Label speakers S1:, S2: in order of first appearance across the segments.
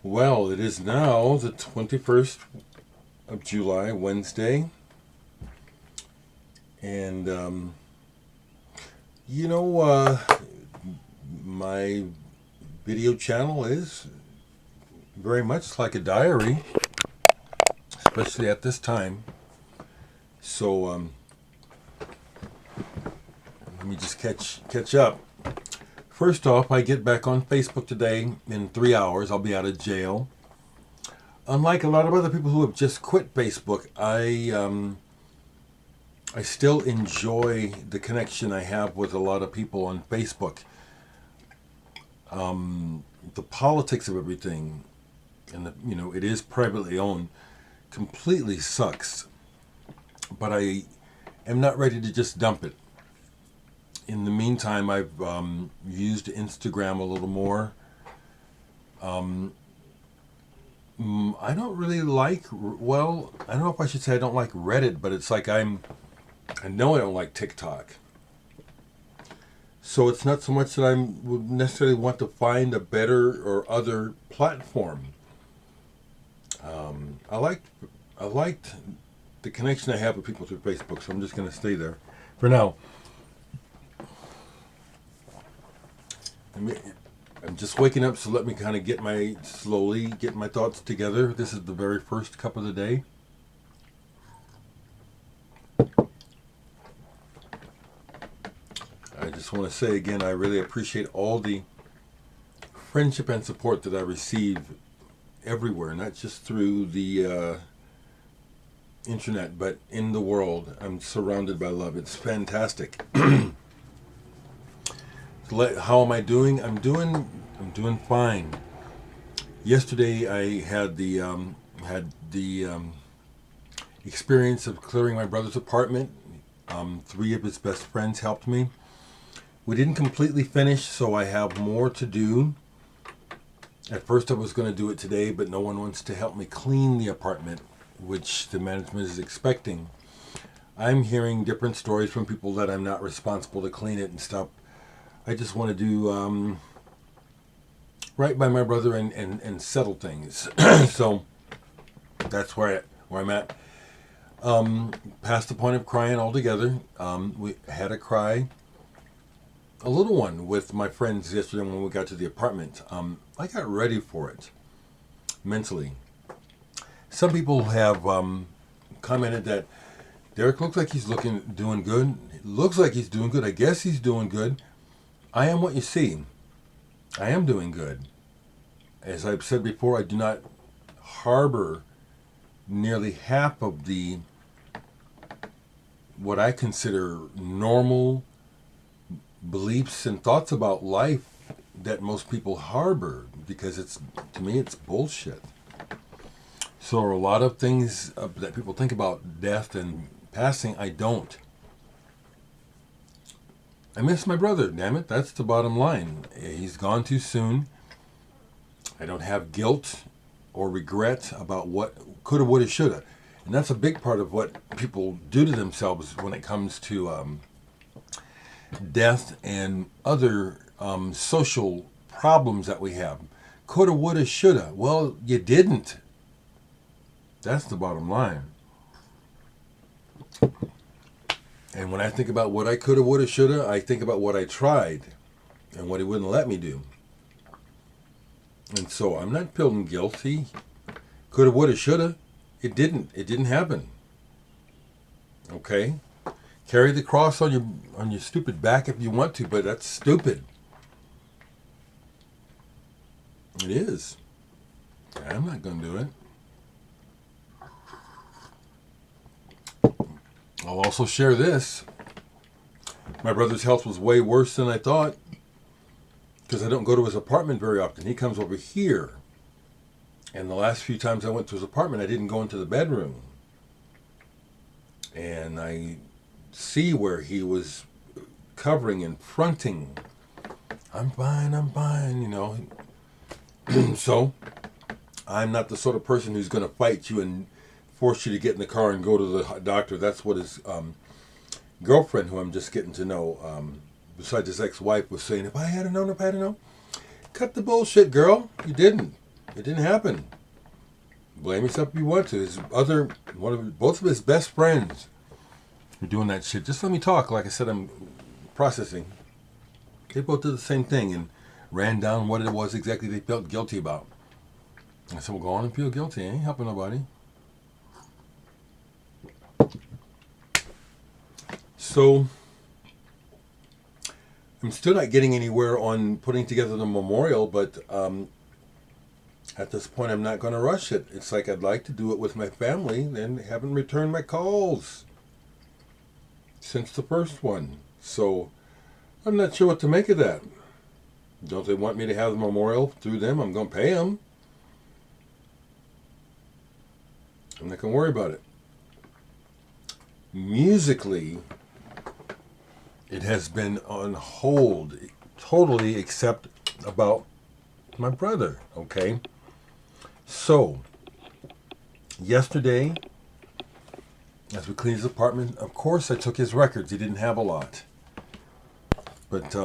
S1: Well, it is now the 21st of July, Wednesday. And, you know, my video channel is very much like a diary, especially at this time. So, let me just catch up. First off, I get back on Facebook today in 3 hours. I'll be out of jail. Unlike a lot of other people who have just quit Facebook, I still enjoy the connection I have with a lot of people on Facebook. The politics of everything, and it is privately owned, completely sucks. But I am not ready to just dump it. In the meantime, I've used Instagram a little more. I don't really like, well, I don't know if I should say I don't like Reddit, but it's like I know I don't like TikTok. So it's not so much that I would necessarily want to find a better or other platform. I liked the connection I have with people through Facebook, so I'm just going to stay there for now. I'm just waking up, so let me kind of slowly get my thoughts together. This is the very first cup of the day. I just want to say again, I really appreciate all the friendship and support that I receive everywhere, not just through the internet, but in the world. I'm surrounded by love. It's fantastic. How am I doing? I'm doing fine. Yesterday I had the experience of clearing my brother's apartment. 3 of his best friends helped me. We didn't completely finish, so I have more to do. At first I was going to do it today, but no one wants to help me clean the apartment, which the management is expecting. I'm hearing different stories from people that I'm not responsible to clean it and stuff. I just want to do right by my brother and settle things. So that's where I'm at. Past the point of crying altogether. We had a cry, a little one, with my friends yesterday when we got to the apartment. I got ready for it mentally. Some people have commented that Dereck looks like he's doing good. It looks like he's doing good. I guess he's doing good. I am what you see. I am doing good. As I've said before, I do not harbor nearly half of what I consider normal beliefs and thoughts about life that most people harbor, because to me it's bullshit. So a lot of things that people think about death and passing, I don't. I miss my brother, damn it. That's the bottom line. He's gone too soon. I don't have guilt or regret about what coulda, woulda, shoulda. And that's a big part of what people do to themselves when it comes to death and other social problems that we have. Coulda, woulda, shoulda. Well, you didn't. That's the bottom line. And when I think about what I coulda, woulda, shoulda, I think about what I tried and what he wouldn't let me do. And so I'm not feeling guilty. Coulda, woulda, shoulda. It didn't happen. Okay? Carry the cross on your stupid back if you want to, but that's stupid. It is. I'm not going to do it. I'll also share this. My brother's health was way worse than I thought, because I don't go to his apartment very often. He comes over here. And the last few times I went to his apartment, I didn't go into the bedroom. And I see where he was covering and fronting. I'm fine, So, I'm not the sort of person who's going to fight you and force you to get in the car and go to the doctor. That's what his girlfriend, who I'm just getting to know, besides his ex-wife, was saying, if I had known. Cut the bullshit, girl. You didn't. It didn't happen. Blame yourself if you want to. Both of his best friends were doing that shit. Just let me talk. Like I said, I'm processing. They both did the same thing and ran down what it was exactly they felt guilty about. I said, well, go on and feel guilty. I ain't helping nobody. So, I'm still not getting anywhere on putting together the memorial, but at this point, I'm not going to rush it. It's like I'd like to do it with my family, and haven't returned my calls since the first one. So, I'm not sure what to make of that. Don't they want me to have the memorial through them? I'm going to pay them. I'm not going to worry about it. Musically, it has been on hold totally, except about my brother, okay? So, yesterday, as we cleaned his apartment, of course I took his records. He didn't have a lot. But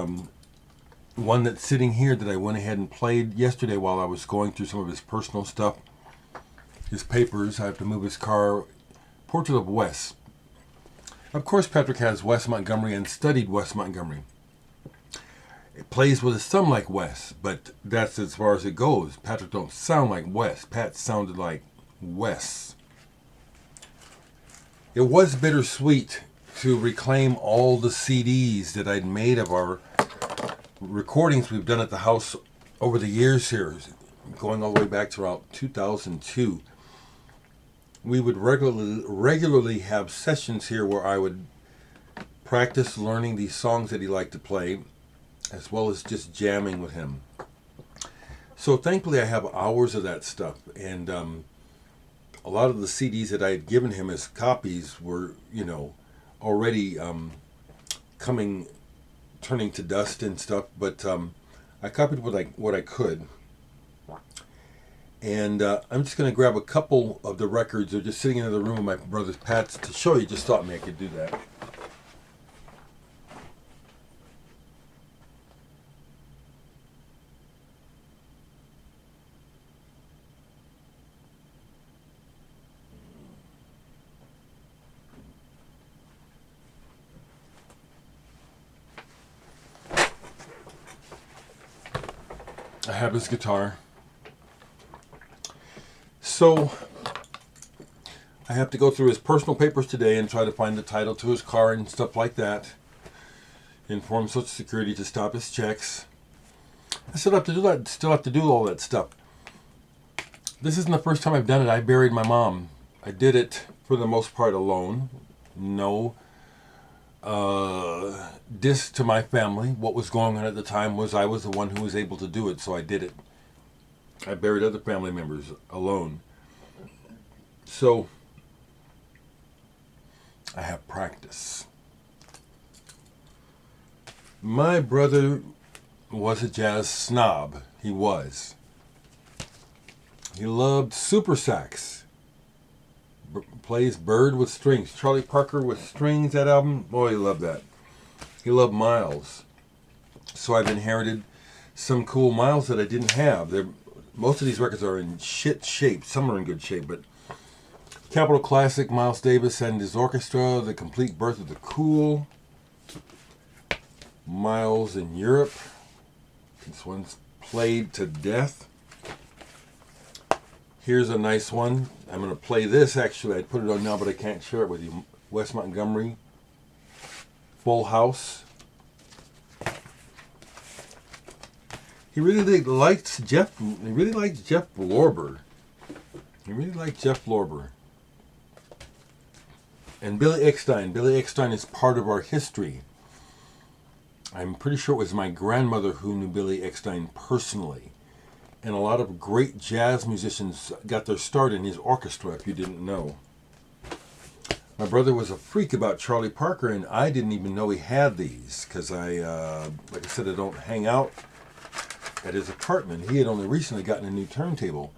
S1: one that's sitting here that I went ahead and played yesterday while I was going through some of his personal stuff, his papers. I have to move his car. Portrait of Wes. Of course, Patrick has Wes Montgomery and studied Wes Montgomery. It plays with his thumb like Wes, but that's as far as it goes. Patrick don't sound like Wes. Pat sounded like Wes. It was bittersweet to reclaim all the CDs that I'd made of our recordings we've done at the house over the years here, going all the way back to around 2002. We would regularly have sessions here where I would practice learning these songs that he liked to play, as well as just jamming with him. So thankfully I have hours of that stuff, and a lot of the CDs that I had given him as copies were, already turning to dust and stuff, but I copied what I could. And I'm just going to grab a couple of the records. They're just sitting in the room of my brother's Pat's to show you. Just thought maybe I could do that. I have his guitar. So, I have to go through his personal papers today and try to find the title to his car and stuff like that. Inform Social Security to stop his checks. I still have to do that. Still have to do all that stuff. This isn't the first time I've done it. I buried my mom. I did it for the most part alone. No diss to my family. What was going on at the time was I was the one who was able to do it, so I did it. I buried other family members alone. So, I have practice. My brother was a jazz snob. He was. He loved super sax. Plays Bird with strings. Charlie Parker with strings, that album. Boy, he loved that. He loved Miles. So I've inherited some cool Miles that I didn't have. Most of these records are in shit shape. Some are in good shape, but Capitol Classic, Miles Davis and his orchestra, The Complete Birth of the Cool, Miles in Europe. This one's played to death. Here's a nice one. I'm going to play this, actually. I'd put it on now, but I can't share it with you. Wes Montgomery, Full House. He really liked Jeff Lorber. He really liked Jeff Lorber. And Billy Eckstine. Billy Eckstine is part of our history. I'm pretty sure it was my grandmother who knew Billy Eckstine personally. And a lot of great jazz musicians got their start in his orchestra, if you didn't know. My brother was a freak about Charlie Parker, and I didn't even know he had these, because like I said, I don't hang out at his apartment. He had only recently gotten a new turntable.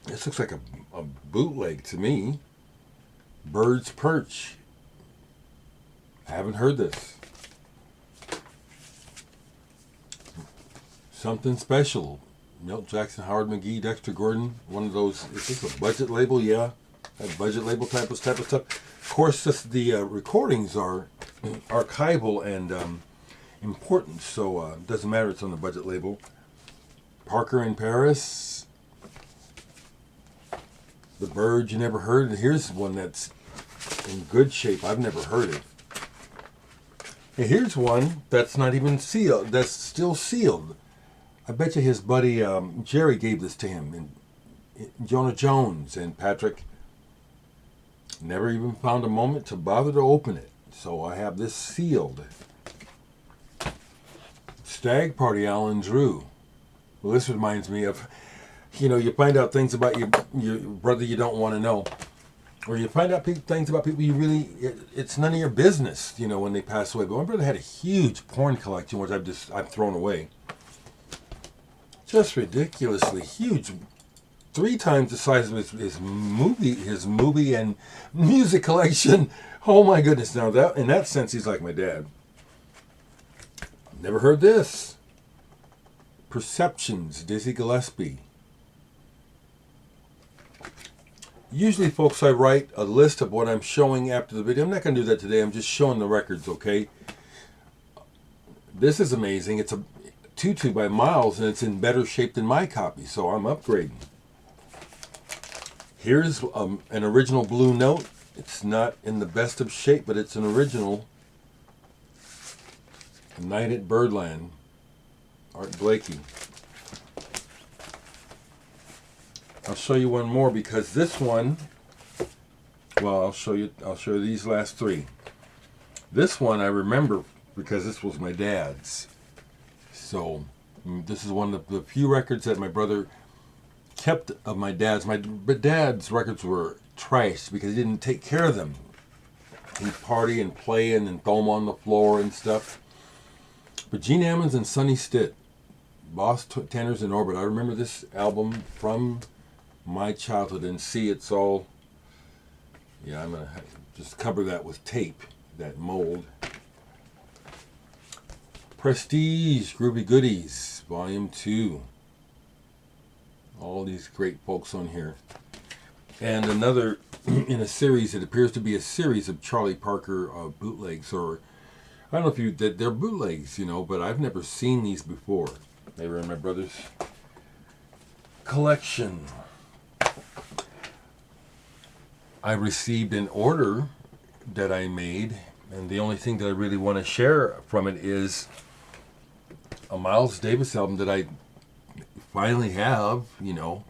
S1: This looks like a bootleg to me. Bird's Perch. I haven't heard this. Something Special. Milt Jackson, Howard McGee, Dexter Gordon. One of those. Is this a budget label? Yeah, that budget label type of stuff. Of course, the recordings are archival and important, so it doesn't matter. It's on the budget label. Parker in Paris. The Bird You Never Heard. Here's one that's in good shape. I've never heard it. Hey, here's one that's not even sealed. That's still sealed. I bet you his buddy Jerry gave this to him. And Jonah Jones and Patrick never even found a moment to bother to open it. So I have this sealed. Stag Party, Alan Drew. Well, this reminds me of, you find out things about your brother you don't want to know. Or you find out things about people it's none of your business, when they pass away. But my brother had a huge porn collection, which I've thrown away. Just ridiculously huge. 3 times the size of his movie and music collection. Oh my goodness. Now that, in that sense, he's like my dad. Never heard this. Perceptions, Dizzy Gillespie. Usually, folks, I write a list of what I'm showing after the video. I'm not going to do that today. I'm just showing the records, okay? This is amazing. It's a tutu by Miles, and it's in better shape than my copy, so I'm upgrading. Here's an original Blue Note. It's not in the best of shape, but it's an original. Night at Birdland, Art Blakey. I'll show you one more because this one, well, I'll show you these last 3. This one I remember because this was my dad's. So this is one of the few records that my brother kept of my dad's. My dad's records were trashed because he didn't take care of them. He'd party and play and throw them on the floor and stuff. But Gene Ammons and Sonny Stitt, Boss Tenors in Orbit. I remember this album from my childhood, and see, it's all, yeah, I'm going to just cover that with tape, that mold. Prestige, Groovy Goodies, Volume 2. All these great folks on here. And another in a series, it appears to be a series of Charlie Parker bootlegs, or I don't know if they're bootlegs, but I've never seen these before. They were in my brother's collection. I received an order that I made, and the only thing that I really want to share from it is a Miles Davis album that I finally have, You're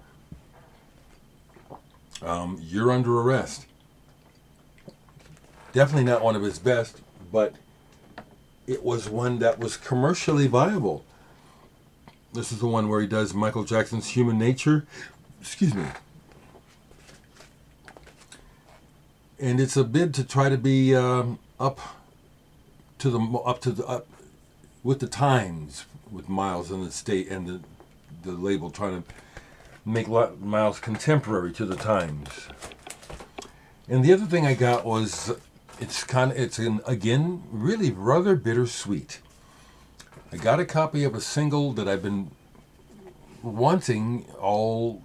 S1: Under Arrest. Definitely not one of his best, but it was one that was commercially viable. This is the one where he does Michael Jackson's Human Nature. Excuse me. And it's a bid to try to be up with the times, with Miles and the state and the label, trying to make Miles contemporary to the times. And the other thing I got was again really rather bittersweet. I got a copy of a single that I've been wanting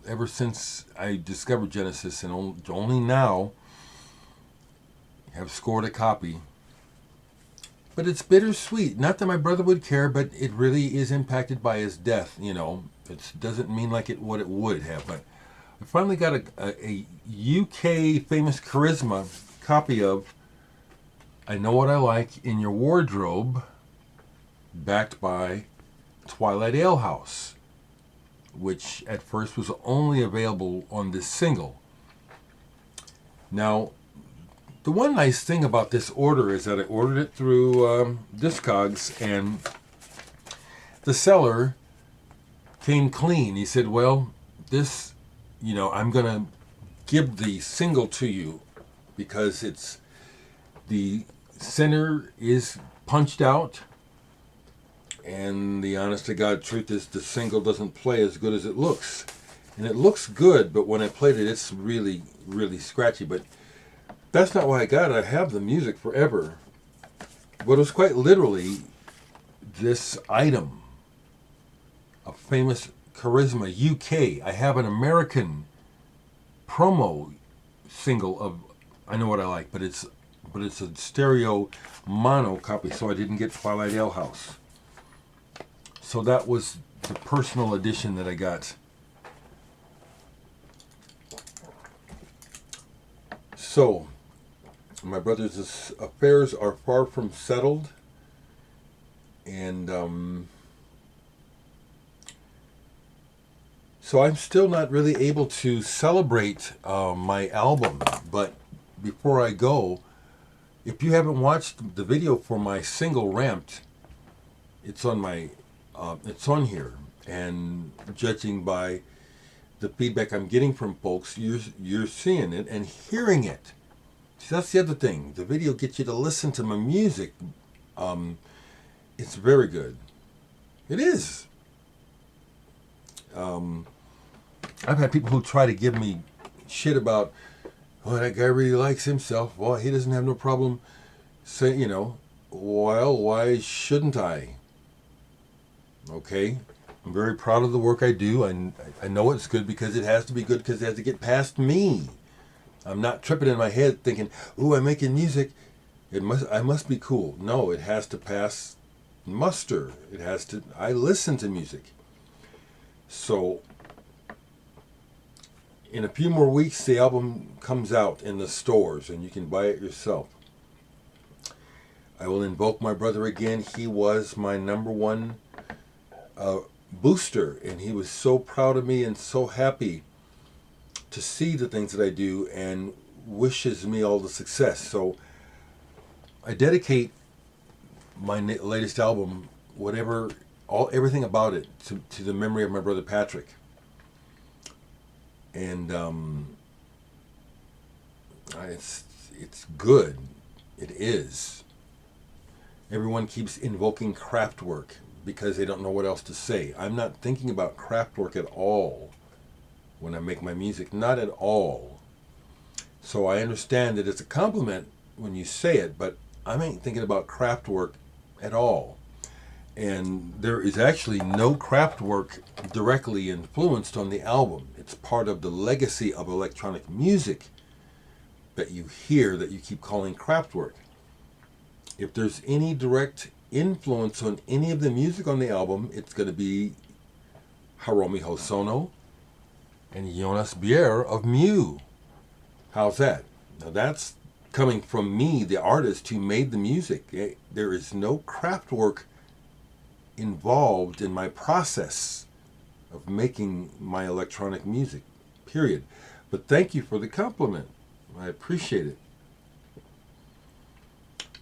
S1: ever since I discovered Genesis, and only now have scored a copy. But it's bittersweet. Not that my brother would care, but it really is impacted by his death, It doesn't mean like what it would have. But I finally got a UK Famous Charisma copy of I Know What I Like in Your Wardrobe, backed by Twilight Ale House, which at first was only available on this single. Now, the one nice thing about this order is that I ordered it through Discogs, and the seller came clean. He said, well, this, I'm going to give the single to you because the center is punched out, and the honest to God truth is the single doesn't play as good as it looks. And it looks good, but when I played it, it's really, really scratchy. But that's not why I got it. I have the music forever. But it was quite literally this item, a famous Charisma UK. I have an American promo single of I Know What I Like, but it's a stereo mono copy, so I didn't get Twilight Ale House. So that was the personal edition that I got. So, my brother's affairs are far from settled, and so I'm still not really able to celebrate my album. But before I go, if you haven't watched the video for my single Ramped, it's on here, and judging by the feedback I'm getting from folks, you're seeing it and hearing it. See, that's the other thing. The video gets you to listen to my music. It's very good. It is. I've had people who try to give me shit about, oh, that guy really likes himself. Well, he doesn't have no problem saying, well, why shouldn't I? Okay. I'm very proud of the work I do. I know it's good because it has to be good because it has to get past me. I'm not tripping in my head thinking, ooh, I'm making music. I must be cool. No, it has to pass muster. I listen to music. So, in a few more weeks, the album comes out in the stores and you can buy it yourself. I will invoke my brother again. He was my number one booster, and he was so proud of me and so happy to see the things that I do and wishes me all the success. So I dedicate my latest album, everything about it, to the memory of my brother Patrick. And it's good. It is. Everyone keeps invoking Kraftwerk because they don't know what else to say. I'm not thinking about Kraftwerk at all when I make my music. Not at all. So I understand that it's a compliment when you say it, but I ain't thinking about Kraftwerk at all. And there is actually no Kraftwerk directly influenced on the album. It's part of the legacy of electronic music that you hear that you keep calling Kraftwerk. If there's any direct influence on any of the music on the album, it's going to be Hiromi Hosono and Jonas Bier of Mew. How's that? Now that's coming from me, the artist who made the music. There is no Kraftwerk involved in my process of making my electronic music, period. But thank you for the compliment. I appreciate it.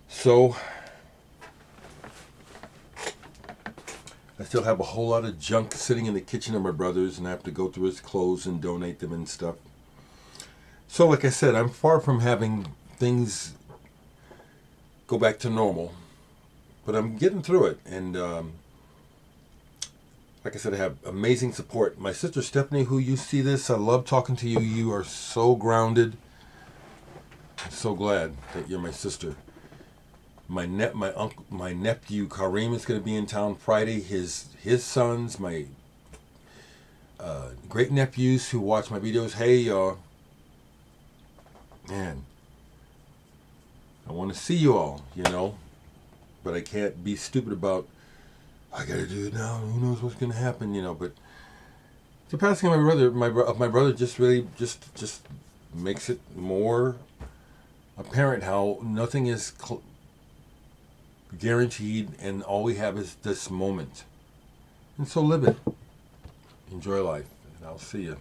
S1: So, I still have a whole lot of junk sitting in the kitchen of my brother's, and I have to go through his clothes and donate them and stuff. So, like I said, I'm far from having things go back to normal, but I'm getting through it. And like I said, I have amazing support. My sister Stephanie, who you see this, I love talking to you. You are so grounded. I'm so glad that you're my sister. My nephew Kareem is going to be in town Friday. His sons, my great nephews who watch my videos. Hey, y'all. Man, I want to see you all, but I can't be stupid about, I got to do it now. Who knows what's going to happen, But the passing of my brother just really just makes it more apparent how nothing is guaranteed, and all we have is this moment. And so live it. Enjoy life, and I'll see you.